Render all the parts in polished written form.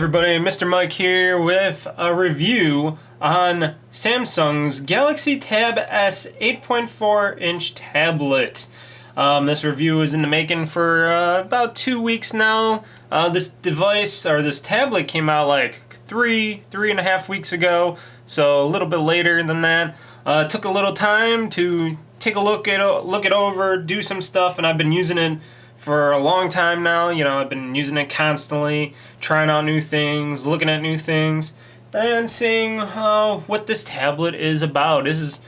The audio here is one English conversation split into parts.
everybody, Mr. Mike here with a review on Samsung's Galaxy Tab S 8.4 inch tablet. This review is in the making for about 2 weeks now. This device, or this tablet, came out like three and a half weeks ago, so a little bit later than that. Took a little time to take a look it over, do some stuff, and I've been using it for a long time now. You know, I've been using it constantly, trying out new things, looking at new things, and seeing what this tablet is about. This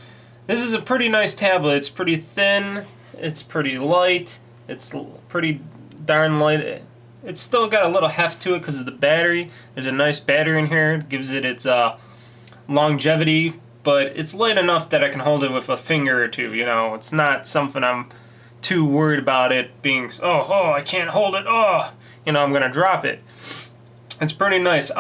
is a pretty nice tablet. It's pretty thin, it's pretty light, it's pretty darn light. It's still got a little heft to it because of the battery. There's a nice battery in here, it gives it its longevity, but it's light enough that I can hold it with a finger or two. You know, it's not something I'm too worried about it being, I can't hold it, you know, I'm gonna drop it. It's pretty nice.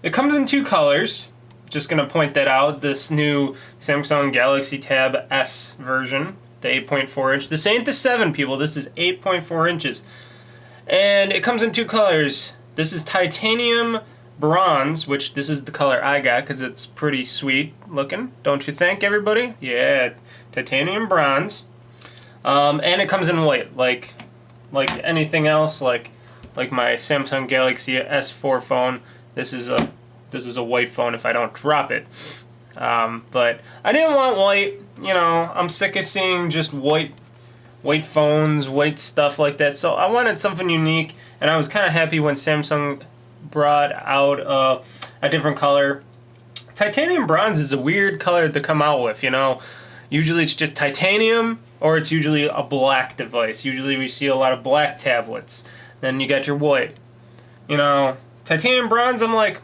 It comes in 2 colors. Just gonna point that out. This new Samsung Galaxy Tab S version, the 8.4 inch. This ain't the 7, people. This is 8.4 inches. And it comes in 2 colors. This is titanium bronze, which this is the color I got because it's pretty sweet looking, don't you think, everybody? Yeah, titanium bronze. And it comes in white, like anything else, like my Samsung Galaxy S4 phone. This is a white phone if I don't drop it. But I didn't want white. You know, I'm sick of seeing just white phones, white stuff like that. So I wanted something unique, and I was kind of happy when Samsung brought out a different color. Titanium bronze is a weird color to come out with. You know, usually it's just titanium, or it's usually a black device. Usually we see a lot of black tablets. Then you got your white. You know, titanium bronze, I'm like,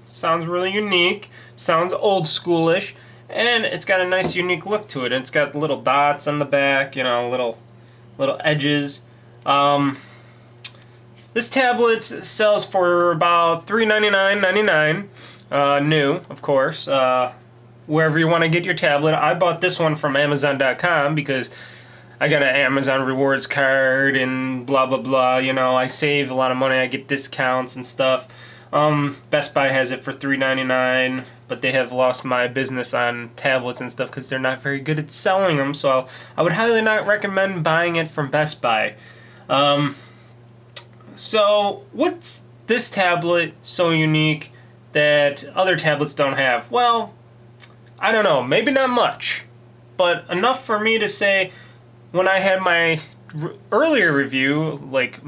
sounds really unique. Sounds old schoolish. And it's got a nice unique look to it. And it's got little dots on the back, you know, little edges. This tablet sells for about $399.99. New, of course. Wherever you want to get your tablet. I bought this one from Amazon.com because I got an Amazon rewards card and blah blah blah. You know, I save a lot of money. I get discounts and stuff. Best Buy has it for $3.99, but they have lost my business on tablets and stuff because they're not very good at selling them. So I would highly not recommend buying it from Best Buy. So what's this tablet so unique that other tablets don't have? Well, I don't know, maybe not much, but enough for me to say when I had my earlier review, like,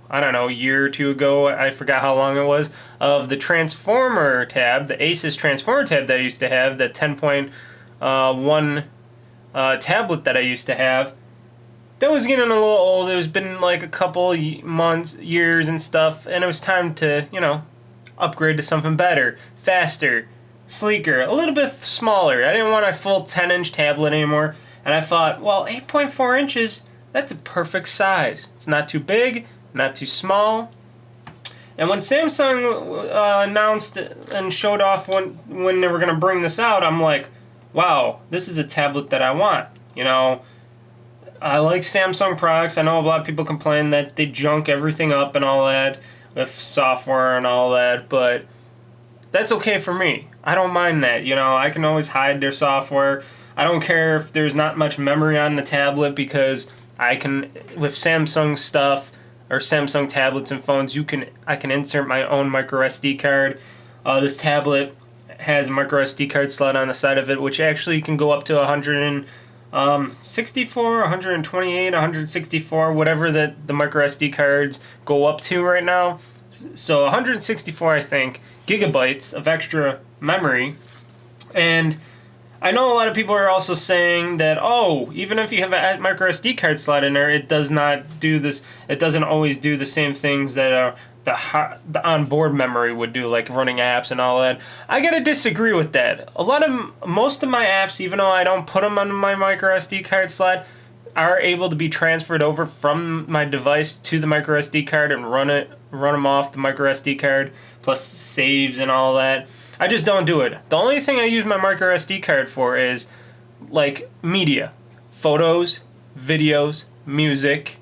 I don't know, a year or 2 ago, I forgot how long it was, of the Transformer tab, the Asus Transformer tab that I used to have, the 10.1 tablet that I used to have. That was getting a little old. It was been like a couple months, years and stuff, and it was time to, you know, upgrade to something better, faster, sleeker, a little bit smaller. I didn't want a full 10-inch tablet anymore, and I thought, well, 8.4 inches, that's a perfect size. It's not too big, not too small. And when Samsung announced and showed off when they were going to bring this out, I'm like, wow, this is a tablet that I want. You know, I like Samsung products. I know a lot of people complain that they junk everything up and all that with software and all that, but that's okay for me. I don't mind that. You know, I can always hide their software. I don't care if there's not much memory on the tablet because I can, with Samsung stuff or Samsung tablets and phones, I can insert my own micro SD card. This tablet has a micro SD card slot on the side of it, which actually can go up to 164, 128, 164, whatever the micro SD cards go up to right now. So 164, I think, gigabytes of extra memory. And I know a lot of people are also saying that, even if you have a micro SD card slot in there, it does not do this. It doesn't always do the same things that the onboard memory would do, like running apps and all that. I gotta disagree with that. Most of my apps, even though I don't put them on my micro SD card slot, are able to be transferred over from my device to the micro SD card and run them off the micro SD card, plus saves and all that. I just don't do it. The only thing I use my micro SD card for is like media, photos, videos, music,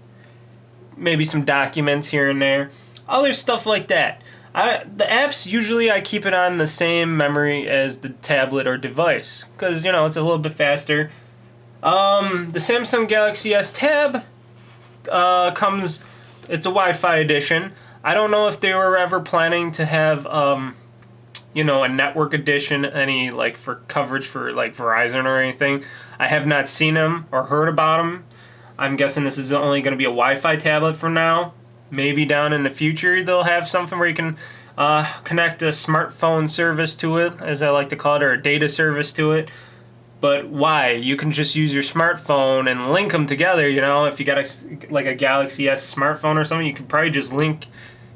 maybe some documents here and there, other stuff like that. The apps, usually I keep it on the same memory as the tablet or device, because, it's a little bit faster. The Samsung Galaxy S Tab it's a Wi-Fi edition. I don't know if they were ever planning to have, a network edition, any, for coverage for, Verizon or anything. I have not seen them or heard about them. I'm guessing this is only going to be a Wi-Fi tablet for now. Maybe down in the future they'll have something where you can connect a smartphone service to it, as I like to call it, or a data service to it. But why? You can just use your smartphone and link them together, If you got a Galaxy S smartphone or something, you could probably just link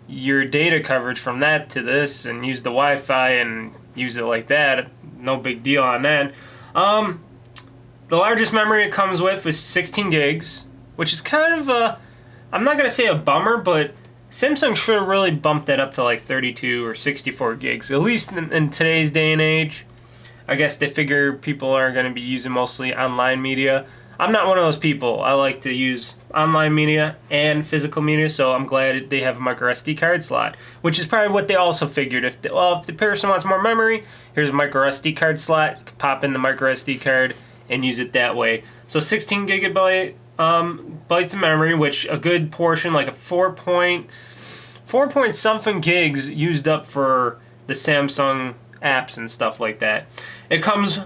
your data coverage from that to this and use the Wi-Fi and use it like that. No big deal on that. The largest memory it comes with is 16 gigs, which is kind of I'm not going to say a bummer, but Samsung should have really bumped that up to 32 or 64 gigs, at least in today's day and age. I guess they figure people are going to be using mostly online media. I'm not one of those people. I like to use online media and physical media, so I'm glad they have a micro SD card slot, which is probably what they also figured. If the person wants more memory, here's a micro SD card slot, pop in the micro SD card and use it that way. So 16 gigabyte bytes of memory, which a good portion, like a 4 point something gigs used up for the Samsung apps and stuff like that. It comes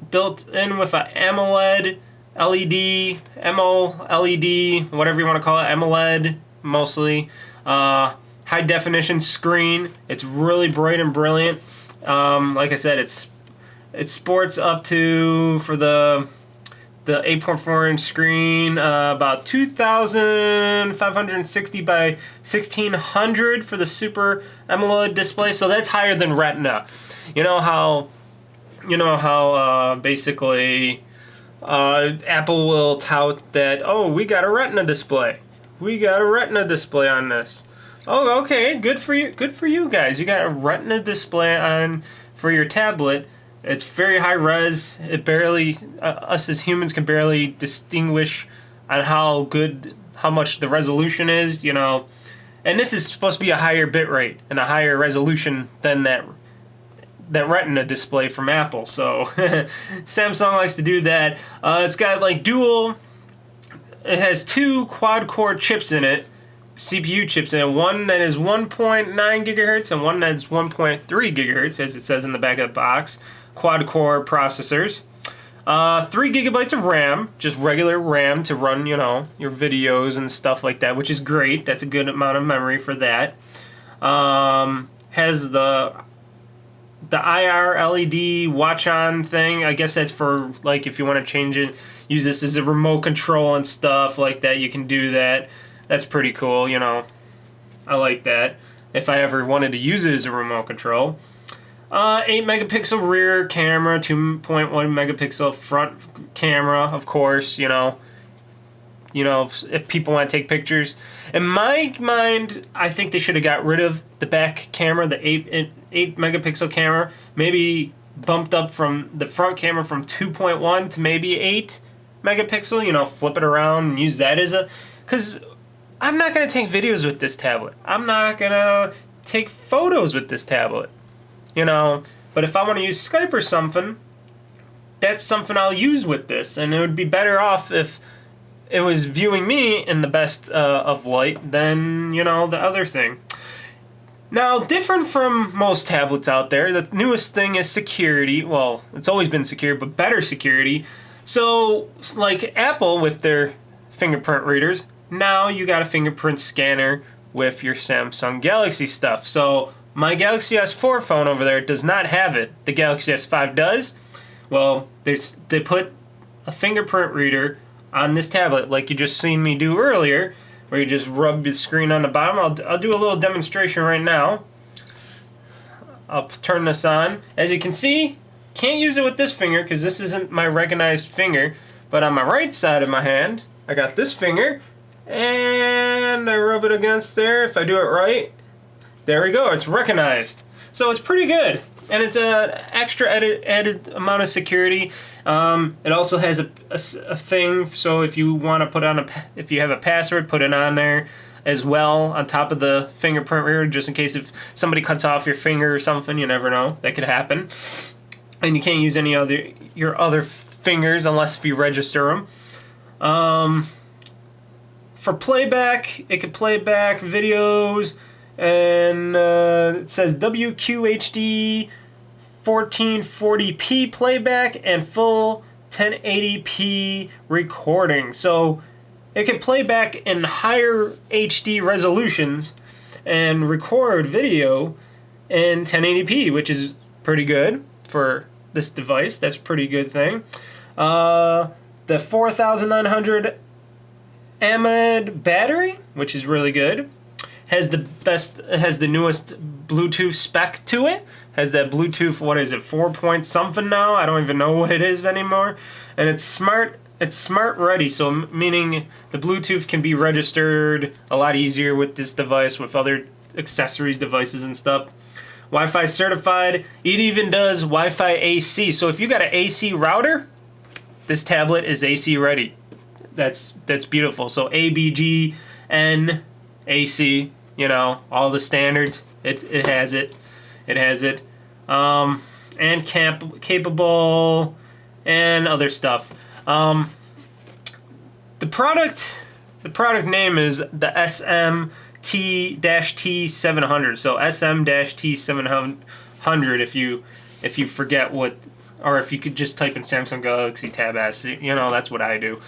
built in with a AMOLED LED, MOLED, whatever you want to call it, AMOLED mostly, high definition screen. It's really bright and brilliant. Like I said, it sports up to, for the 8.4 inch screen, about 2,560 by 1,600 for the Super AMOLED display. So that's higher than Retina. You know how basically Apple will tout that, oh, we got a Retina display. We got a Retina display on this. Oh, okay, good for you. Good for you guys. You got a Retina display on for your tablet. It's very high res. It barely, us as humans can barely distinguish on how much the resolution is, And this is supposed to be a higher bit rate and a higher resolution than that Retina display from Apple. So Samsung likes to do that. It's got it has 2 quad-core chips in it, CPU chips in it, one that is 1.9 gigahertz and one that's 1.3 gigahertz, as it says in the back of the box. Quad-core processors. 3 gigabytes of RAM, just regular RAM to run, your videos and stuff like that, which is great. That's a good amount of memory for that. Has the IR LED watch-on thing. I guess that's for, if you want to change it, use this as a remote control and stuff like that. You can do that. That's pretty cool, I like that. If I ever wanted to use it as a remote control. 8 megapixel rear camera, 2.1 megapixel front camera, of course, if people want to take pictures. In my mind, I think they should have got rid of the back camera, the 8 megapixel camera, maybe bumped up from the front camera from 2.1 to maybe 8 megapixel, flip it around and use that because I'm not going to take videos with this tablet. I'm not going to take photos with this tablet. But if I want to use Skype or something, that's something I'll use with this, and it would be better off if it was viewing me in the best of light than, the other thing. Now, different from most tablets out there, the newest thing is security. Well, it's always been secure, but better security. So, like Apple with their fingerprint readers, now you got a fingerprint scanner with your Samsung Galaxy stuff. So, my Galaxy S4 phone over there does not have it. The Galaxy S5 does. Well, they put a fingerprint reader on this tablet, like you just seen me do earlier, where you just rub the screen on the bottom. I'll do a little demonstration right now. I'll turn this on. As you can see, can't use it with this finger because this isn't my recognized finger. But on my right side of my hand, I got this finger, and I rub it against there. If I do it right, there we go. It's recognized. So it's pretty good. And it's an extra added amount of security. It also has a thing, so if you want to put on if you have a password, put it on there. as well on top of the fingerprint reader, just in case if somebody cuts off your finger or something. You never know, that could happen. And you can't use any other your other fingers unless if you register them. For playback, it could play back videos, and it says WQHD 1440p playback and full 1080p recording. So it can play back in higher HD resolutions and record video in 1080p, which is pretty good for this device. That's a pretty good thing. The 4900 AMD battery, which is really good, has the newest Bluetooth spec to it. Has that Bluetooth, what is it, 4 point something now? I don't even know what it is anymore. And it's smart ready, so meaning the Bluetooth can be registered a lot easier with this device, with other accessories, devices and stuff. Wi-Fi certified. It even does Wi-Fi AC. So if you got an AC router, this tablet is AC ready. That's beautiful. So ABG, N, AC, you know, all the standards. It has it. It has it. And capable and other stuff. The product name is the SM-T-T700. So SM-T700 if you forget what, or if you could just type in Samsung Galaxy Tab S, you know, that's what I do.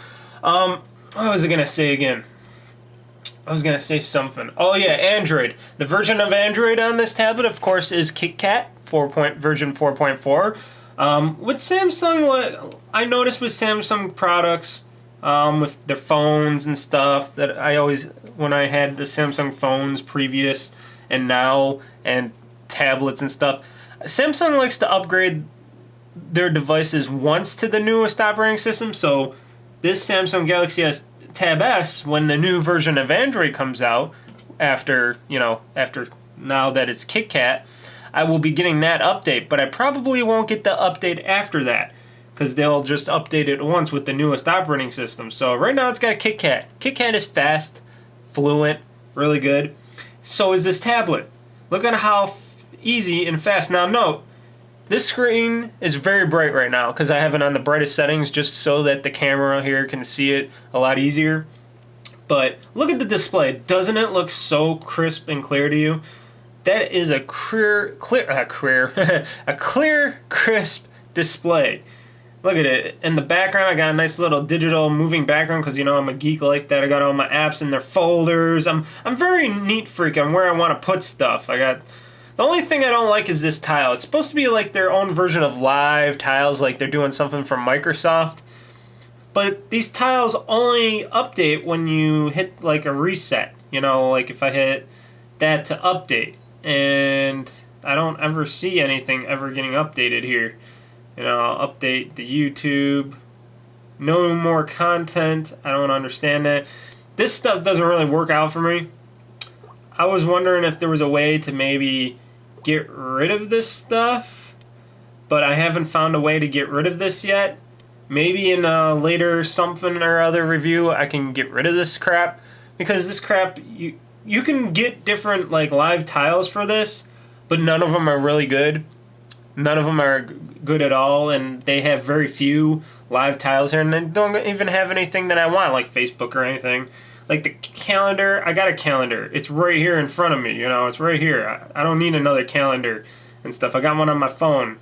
What was I gonna say again? I was gonna say something. Oh yeah, Android. The version of Android on this tablet, of course, is KitKat version 4.4. With Samsung, I noticed with Samsung products, with their phones and stuff, that I always, when I had the Samsung phones previous and now, and tablets and stuff, Samsung likes to upgrade their devices once to the newest operating system. So this Samsung Galaxy S Tab S, when the new version of Android comes out, after now that it's KitKat, I will be getting that update, but I probably won't get the update after that, because they'll just update it once with the newest operating system. So right now it's got a KitKat. KitKat is fast, fluent, really good. So is this tablet. Look at how easy and fast. Now note, this screen is very bright right now because I have it on the brightest settings just so that the camera here can see it a lot easier. But look at the display. Doesn't it look so crisp and clear to you? That is a clear, crisp display. Look at it. In the background, I got a nice little digital moving background because, you know, I'm a geek like that. I got all my apps in their folders. I'm very neat freak on where I want to put stuff. The only thing I don't like is this tile. It's supposed to be like their own version of live tiles, like they're doing something from Microsoft. But these tiles only update when you hit like a reset. You know, like if I hit that to update. And I don't ever see anything ever getting updated here. You know, I'll update the YouTube. No more content. I don't understand that. This stuff doesn't really work out for me. I was wondering if there was a way to maybe get rid of this stuff, but I haven't found a way to get rid of this yet. Maybe in a later something or other review I can get rid of this crap, because this crap, you can get different like live tiles for this, but none of them are really good. None of them are good at all, and they have very few live tiles here, and they don't even have anything that I want, like Facebook or anything. Like the calendar, I got a calendar. It's right here in front of me, you know, it's right here. I don't need another calendar and stuff. I got one on my phone.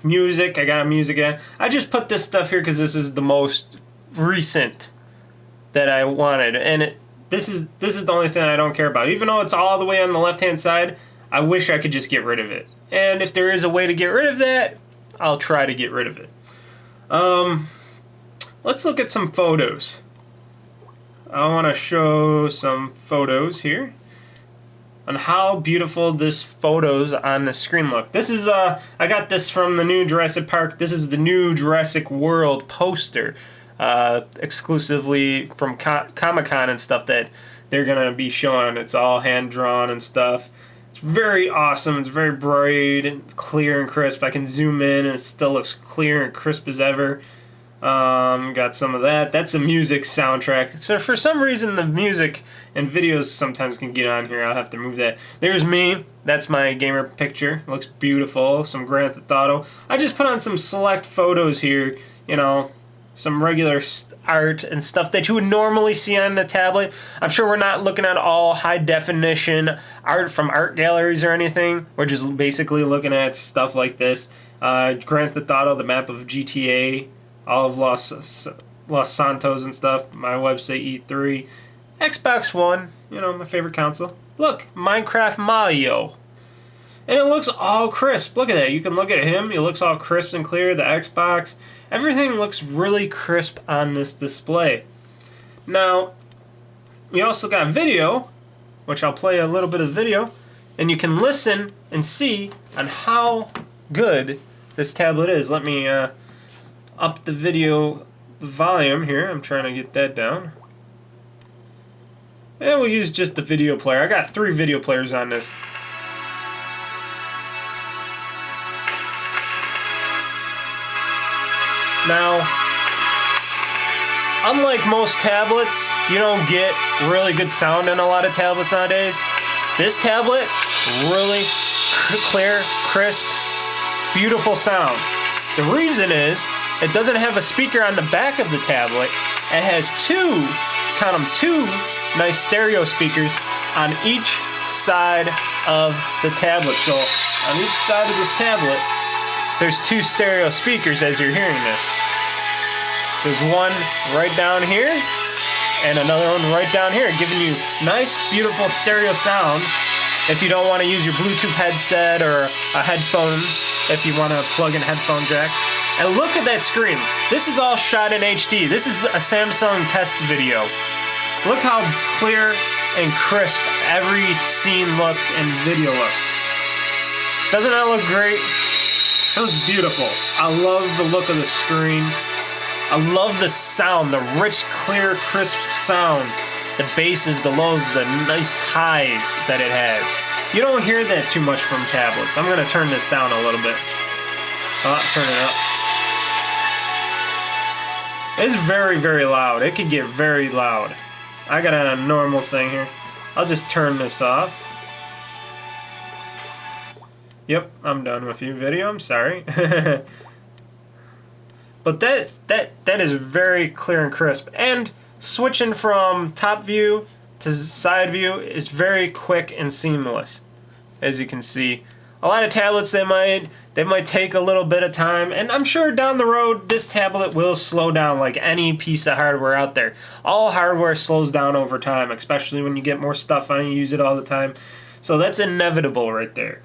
Music, I got a music app. I just put this stuff here because this is the most recent that I wanted. And this is the only thing I don't care about. Even though it's all the way on the left-hand side, I wish I could just get rid of it. And if there is a way to get rid of that, I'll try to get rid of it. Let's look at some photos. I want to show some photos here on how beautiful this photos on the screen look. This is I got this from the new Jurassic Park. This is the new Jurassic World poster, exclusively from Comic-Con and stuff that they're gonna be showing. It's all hand drawn and stuff. It's very awesome. It's very bright and clear and crisp. I can zoom in and it still looks clear and crisp as ever. Got some of that. That's a music soundtrack. So for some reason, the music and videos sometimes can get on here. I'll have to move that. There's me. That's my gamer picture. Looks beautiful. Some Grand Theft Auto. I just put on some select photos here. You know, some regular art and stuff that you would normally see on the tablet. I'm sure we're not looking at all high definition art from art galleries or anything. We're just basically looking at stuff like this. Grand Theft Auto, the map of GTA, all of Los Santos and stuff. My website E3, Xbox One. You know, my favorite console. Look, Minecraft Mario. And it looks all crisp. Look at that. You can look at him. He looks all crisp and clear. The Xbox. Everything looks really crisp on this display. Now, we also got video, which I'll play a little bit of video, and you can listen and see on how good this tablet is. Let me up the video volume here. I'm trying to get that down. And we'll use just the video player. I got 3 video players on this. Now, unlike most tablets, you don't get really good sound in a lot of tablets nowadays. This tablet, really clear, crisp, beautiful sound. The reason is, it doesn't have a speaker on the back of the tablet. It has 2, count them, 2 nice stereo speakers on each side of the tablet. So, on each side of this tablet, there's 2 stereo speakers as you're hearing this. There's one right down here and another one right down here, giving you nice, beautiful stereo sound if you don't want to use your Bluetooth headset or headphones, if you want to plug in headphone jack. And look at that screen. This is all shot in HD. This is a Samsung test video. Look how clear and crisp every scene looks and video looks. Doesn't that look great? It looks beautiful. I love the look of the screen. I love the sound, the rich, clear, crisp sound. The basses, the lows, the nice highs that it has. You don't hear that too much from tablets. I'm going to turn this down a little bit. Turn it up. It's very, very loud. It can get very loud. I got a normal thing here. I'll just turn this off. Yep, I'm done with you, video. I'm sorry. But that is very clear and crisp. And switching from top view to side view is very quick and seamless, as you can see. A lot of tablets, they might take a little bit of time, and I'm sure down the road this tablet will slow down like any piece of hardware out there. All hardware slows down over time, especially when you get more stuff on it, you use it all the time. So that's inevitable right there.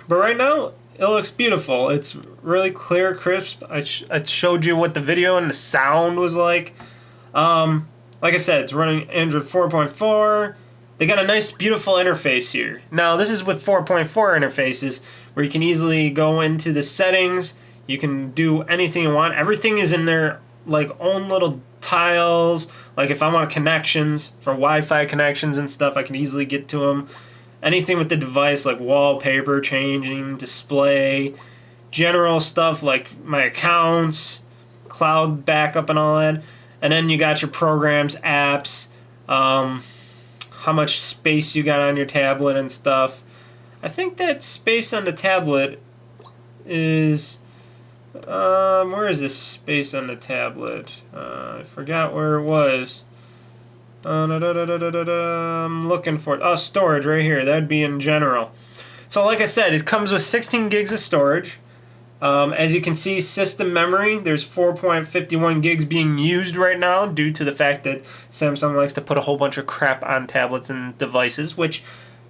But right now, it looks beautiful. It's really clear, crisp. I showed you what the video and the sound was like. Like I said, it's running Android 4.4. They got a nice, beautiful interface here. Now, this is with 4.4 interfaces, where you can easily go into the settings. You can do anything you want. Everything is in their like own little tiles. Like if I want connections for Wi-Fi connections and stuff, I can easily get to them. Anything with the device, like wallpaper changing, display, general stuff like my accounts, cloud backup and all that. And then you got your programs, apps, how much space you got on your tablet and stuff. I think that space on the tablet is... where is this space on the tablet? I forgot where it was. I'm looking for it. Oh, storage right here. That would be in general. So like I said, it comes with 16 gigs of storage. As you can see, system memory, there's 4.51 gigs being used right now due to the fact that Samsung likes to put a whole bunch of crap on tablets and devices, which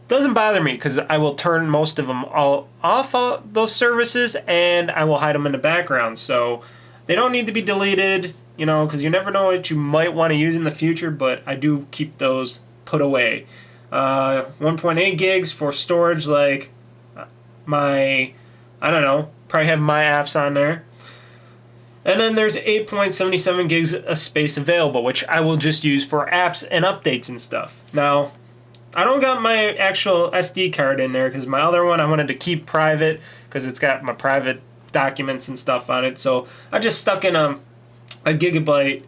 doesn't bother me because I will turn most of them all off of those services and I will hide them in the background. So they don't need to be deleted, you know, because you never know what you might want to use in the future, but I do keep those put away. 1.8 gigs for storage, like my, I don't know, probably have my apps on there. And then there's 8.77 gigs of space available, which I will just use for apps and updates and stuff. Now, I don't got my actual SD card in there because my other one I wanted to keep private because it's got my private documents and stuff on it. So I just stuck in a a gigabyte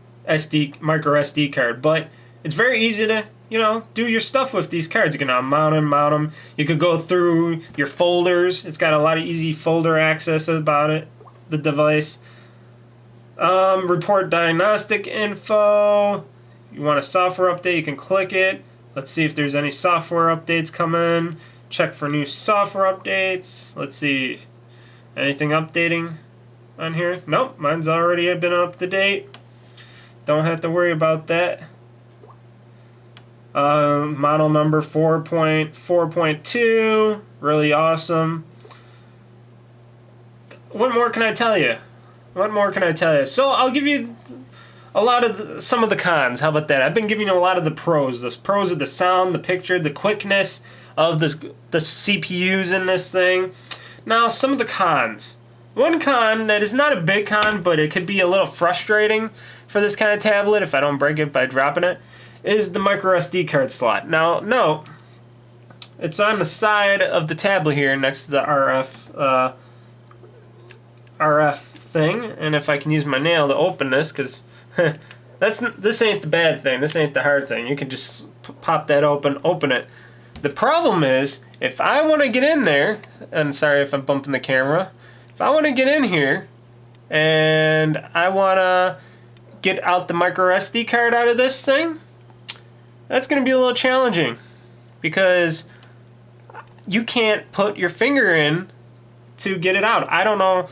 micro SD card, but it's very easy to, do your stuff with these cards. You can mount them. You could go through your folders. It's got a lot of easy folder access about it, the device. Report diagnostic info. You want a software update, you can click it. Let's see if there's any software updates coming. Check for new software updates. Let's see. Anything updating on here? Nope, mine's already been up to date. Don't have to worry about that. Model number 4.4.2. Really awesome. What more can I tell you? So I'll give you some of the cons. How about that? I've been giving you a lot of the pros. The pros of the sound, the picture, the quickness of the CPUs in this thing. Now, some of the cons. One con that is not a big con, but it could be a little frustrating for this kind of tablet if I don't break it by dropping it, is the micro SD card slot. Now, no, it's on the side of the tablet here next to the RF thing, and if I can use my nail to open this, because this ain't the bad thing, this ain't the hard thing. You can just pop that open it. The problem is, if I want to get in there, and sorry if I'm bumping the camera, if I want to get in here and I want to get out the micro SD card out of this thing, that's going to be a little challenging because you can't put your finger in to get it out. I don't know,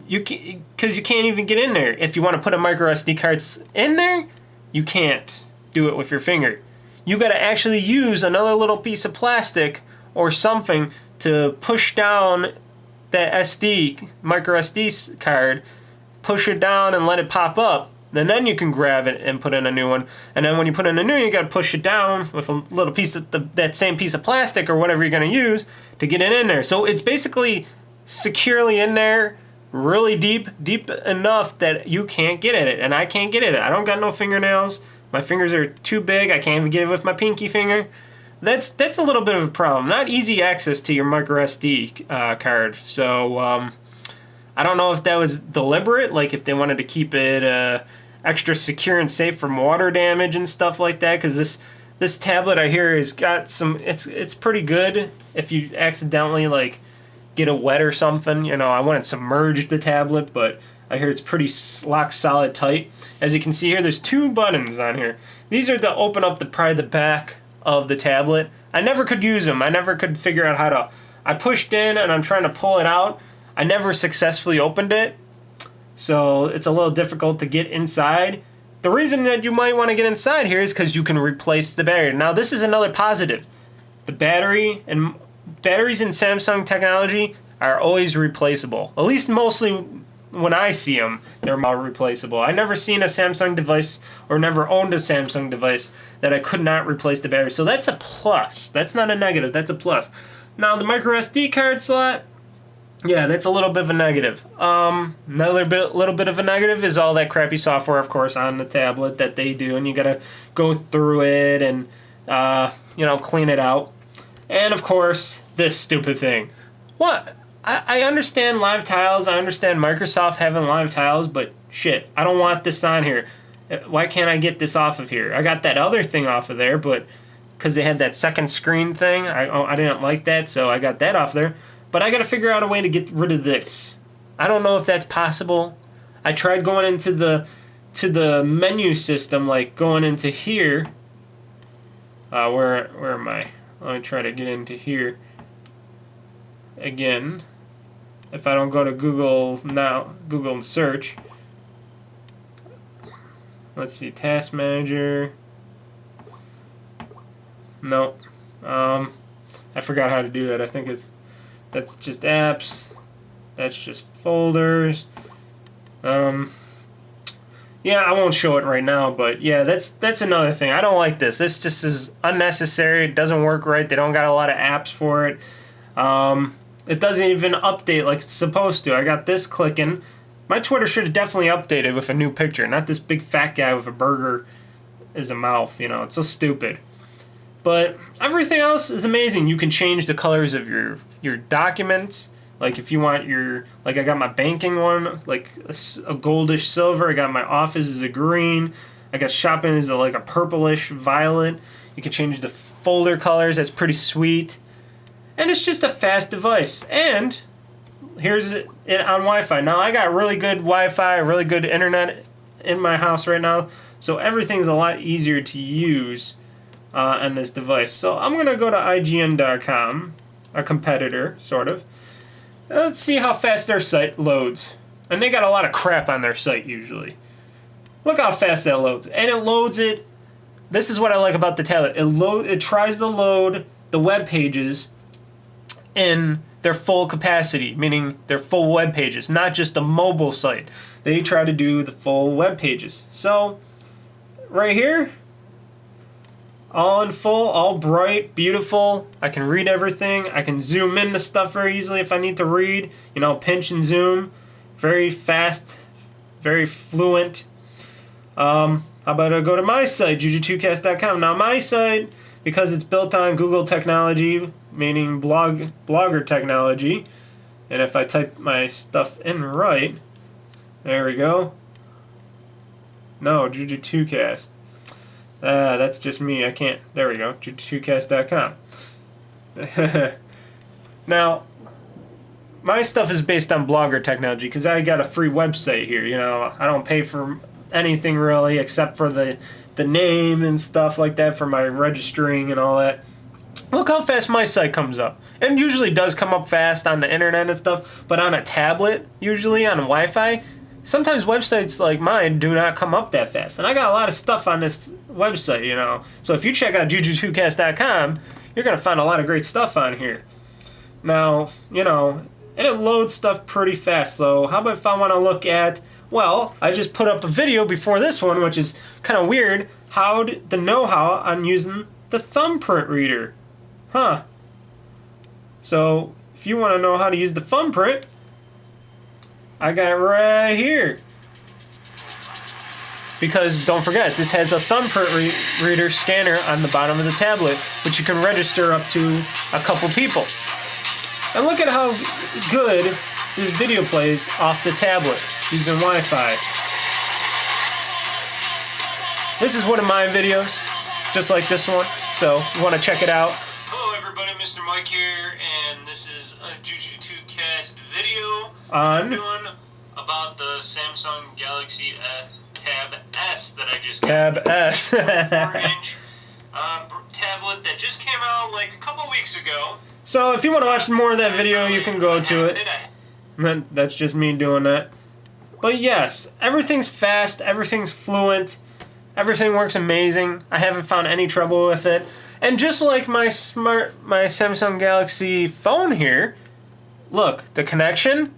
because you can't even get in there. If you want to put a micro SD card in there, you can't do it with your finger. You got to actually use another little piece of plastic or something to push down that micro SD card, push it down and let it pop up. Then you can grab it and put in a new one. And then when you put in a new one, you got to push it down with a little piece of that same piece of plastic or whatever you're going to use to get it in there. So it's basically securely in there, really deep enough that you can't get at it, and I can't get at it. I don't got no fingernails. My fingers are too big. I can't even get it with my pinky finger. That's a little bit of a problem. Not easy access to your micro SD card. So I don't know if that was deliberate, like if they wanted to keep it extra secure and safe from water damage and stuff like that. Because this tablet I hear has got some. It's pretty good if you accidentally like get it wet or something. I wouldn't submerge the tablet, but I hear it's pretty lock solid tight. As you can see here, there's two buttons on here. These are to open up probably the back of the tablet. I never could use them. I never could figure out how to. I pushed in and I'm trying to pull it out. I never successfully opened it, so it's a little difficult to get inside. The reason that you might want to get inside here is because you can replace the battery. Now, this is another positive. The batteries in Samsung technology are always replaceable. At least mostly when I see them, they're all replaceable. I never seen a Samsung device or never owned a Samsung device that I could not replace the battery. So that's a plus. That's not a negative. That's a plus. Now, the micro SD card slot, yeah, that's a little bit of a negative. Little bit of a negative is all that crappy software, of course, on the tablet that they do, and you gotta go through it and clean it out. And of course, this stupid thing. What? I understand live tiles. I understand Microsoft having live tiles, but shit, I don't want this on here. Why can't I get this off of here? I got that other thing off of there, but because they had that second screen thing, I didn't like that, so I got that off there. But I got to figure out a way to get rid of this. I don't know if that's possible. I tried going into the menu system, like going into here. Where am I? Let me try to get into here again. If I don't go to Google now, Google and search. Let's see, Task Manager. Nope. I forgot how to do that. I think that's just apps. That's just folders. Yeah, I won't show it right now, but yeah, that's another thing. I don't like this. This just is unnecessary. It doesn't work right. They don't got a lot of apps for it. It doesn't even update like it's supposed to. I got this clicking. My Twitter should have definitely updated with a new picture, not this big fat guy with a burger as a mouth. It's so stupid. But everything else is amazing. You can change the colors of your documents. Like if you want your, like I got my banking one, like a goldish silver. I got my office is a green. I got shopping is like a purplish violet. You can change the folder colors. That's pretty sweet. And it's just a fast device. And here's it on Wi-Fi. Now I got really good Wi-Fi, really good internet in my house right now. So everything's a lot easier to use on this device. So I'm going to go to IGN.com, a competitor, sort of. Let's see how fast their site loads. And they got a lot of crap on their site usually. Look how fast that loads. And it loads it. This is what I like about the tablet. It tries to load the web pages in their full capacity, meaning their full web pages, not just a mobile site. They try to do the full web pages. So right here, all in full, all bright, beautiful. I can read everything. I can zoom in the stuff very easily if I need to read. You know, pinch and zoom. Very fast, very fluent. How about I go to my site, juju2cast.com. Now my site, because it's built on Google technology, meaning blogger technology, and if I type my stuff in right, there we go. No, juju2cast. That's just me. I can't. There we go. juju2cast.com. Now, my stuff is based on Blogger technology because I got a free website here. You know, I don't pay for anything really except for the name and stuff like that for my registering and all that. Look how fast my site comes up. It usually does come up fast on the internet and stuff, but on a tablet, usually on Wi-Fi, sometimes websites like mine do not come up that fast. And I got a lot of stuff on this website, you know. So if you check out juju2cast.com, you're going to find a lot of great stuff on here. Now, you know, and it loads stuff pretty fast. So how about if I want to look at, well, I just put up a video before this one, which is kind of weird, the know-how on using the thumbprint reader. Huh. So if you want to know how to use the thumbprint, I got it right here. Because don't forget, this has a thumbprint reader scanner on the bottom of the tablet, which you can register up to a couple people. And look at how good this video plays off the tablet using Wi-Fi. This is one of my videos, just like this one, so you want to check it out. Hello everybody, Mr. Mike here, and this is a Juju2Cast video I'm doing about the Samsung Galaxy Tab S that I just got. Tab S. 4-inch tablet that just came out like a couple weeks ago. So if you want to watch more of that video, you can go to it. That's just me doing that. But yes, everything's fast, everything's fluent, everything works amazing. I haven't found any trouble with it. And just like my Samsung Galaxy phone here, look, the connection,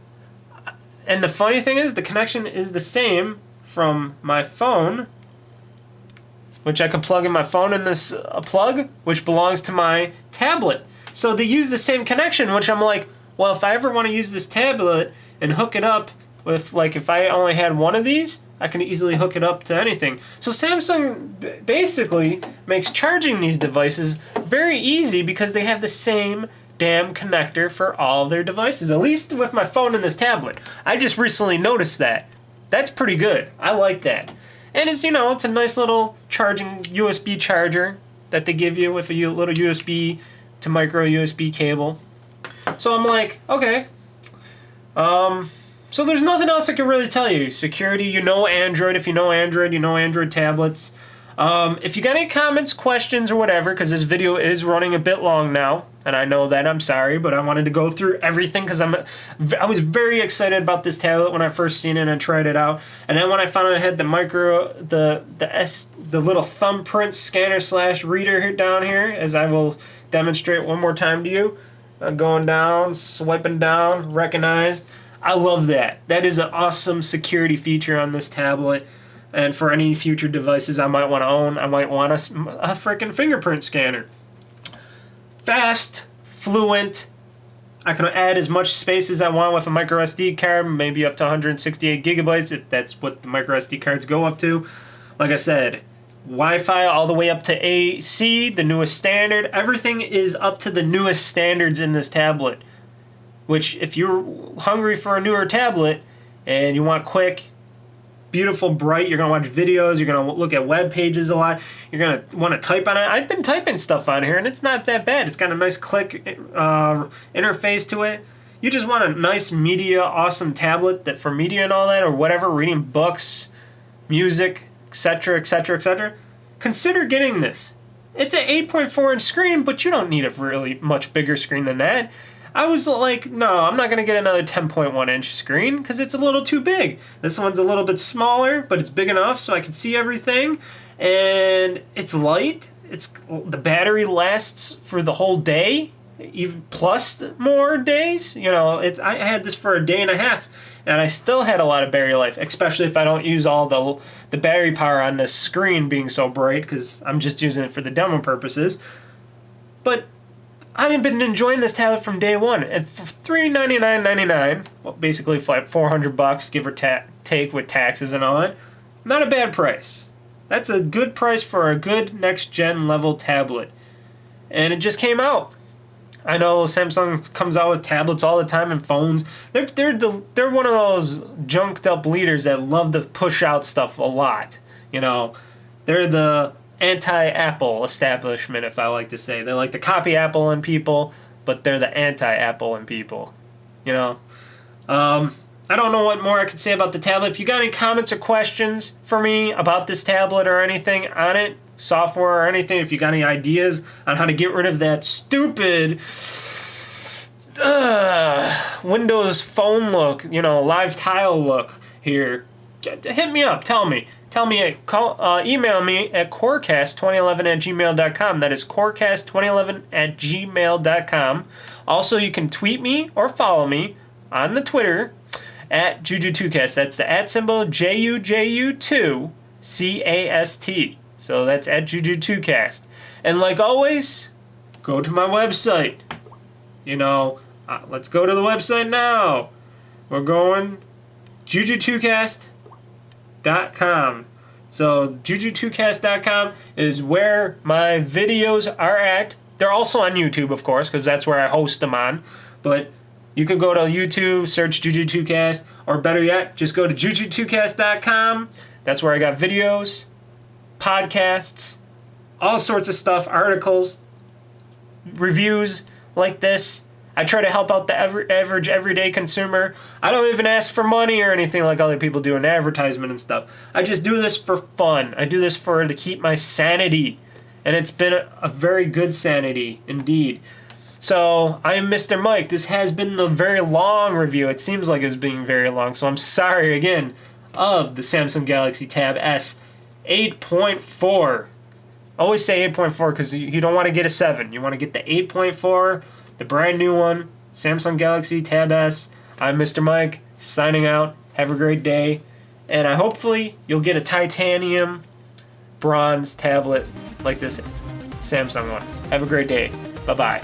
and the funny thing is the connection is the same from my phone, which I can plug in my phone in this plug, which belongs to my tablet. So they use the same connection, which I'm like, well, if I ever want to use this tablet and hook it up with, like, if I only had one of these, I can easily hook it up to anything. So Samsung basically makes charging these devices very easy because they have the same damn connector for all their devices, at least with my phone and this tablet. I just recently noticed that. That's pretty good. I like that. And it's, you know, it's a nice little charging USB charger that they give you with a little USB to micro USB cable. So I'm like, okay. So there's nothing else I can really tell you. Security, you know Android. If you know Android, you know Android tablets. If you got any comments, questions, or whatever, because this video is running a bit long now, and I know that, I'm sorry, but I wanted to go through everything because I was very excited about this tablet when I first seen it and tried it out. And then when I found out it had the little thumbprint scanner / reader here down here, as I will demonstrate one more time to you, going down, swiping down, recognized. I love that. That is an awesome security feature on this tablet. And for any future devices I might want to own, I might want a freaking fingerprint scanner. Fast, fluent. I can add as much space as I want with a micro SD card, maybe up to 168 gigabytes if that's what the micro SD cards go up to. Like I said, Wi-Fi all the way up to AC, the newest standard. Everything is up to the newest standards in this tablet, which if you're hungry for a newer tablet and you want quick, beautiful, bright, you're going to watch videos, you're going to look at web pages a lot, you're going to want to type on it. I've been typing stuff on here, and it's not that bad. It's got a nice click interface to it. You just want a nice media, awesome tablet that for media and all that, or whatever, reading books, music, etc., etc., etc., consider getting this. It's an 8.4-inch screen, but you don't need a really much bigger screen than that. I was like, no, I'm not going to get another 10.1-inch screen because it's a little too big. This one's a little bit smaller, but it's big enough so I can see everything. And it's light. The battery lasts for the whole day, even plus more days. You know, I had this for a day and a half, and I still had a lot of battery life, especially if I don't use all the battery power on the screen being so bright because I'm just using it for the demo purposes. But I've been enjoying this tablet from day one, and for $399.99, well, basically like $400, give or take with taxes and all that, not a bad price. That's a good price for a good next-gen level tablet, and it just came out. I know Samsung comes out with tablets all the time and phones. They're one of those junked up leaders that love to push out stuff a lot. You know, they're the anti-Apple establishment, if I like to say. They like to copy Apple and people, but they're the anti-Apple and people. You know, I don't know what more I could say about the tablet. If you got any comments or questions for me about this tablet or anything on it, software or anything, if you got any ideas on how to get rid of that stupid Windows Phone look, you know, live tile look here, hit me up. Tell me. Email me at corecast2011@gmail.com. That is corecast2011@gmail.com. Also, you can tweet me or follow me on the Twitter at Juju2Cast. That's the @ symbol JUJU2CAST. So that's at Juju2Cast. And like always, go to my website. You know, let's go to the website now. We're going Juju2Cast.com. So Juju2Cast.com is where my videos are at. They're also on YouTube, of course, because that's where I host them on. But you can go to YouTube, search Juju2Cast, or better yet, just go to Juju2Cast.com. That's where I got videos, podcasts, all sorts of stuff, articles, reviews like this. I try to help out the average everyday consumer. I don't even ask for money or anything like other people do in advertisement and stuff. I just do this for fun. I do this to keep my sanity. And it's been a very good sanity indeed. So, I am Mr. Mike. This has been the very long review. It seems like it's being very long. So I'm sorry again of the Samsung Galaxy Tab S 8.4. Always say 8.4 because you don't want to get a 7. You want to get the 8.4. The brand new one, Samsung Galaxy Tab S. I'm Mr. Mike, signing out. Have a great day. And hopefully you'll get a titanium bronze tablet like this Samsung one. Have a great day. Bye-bye.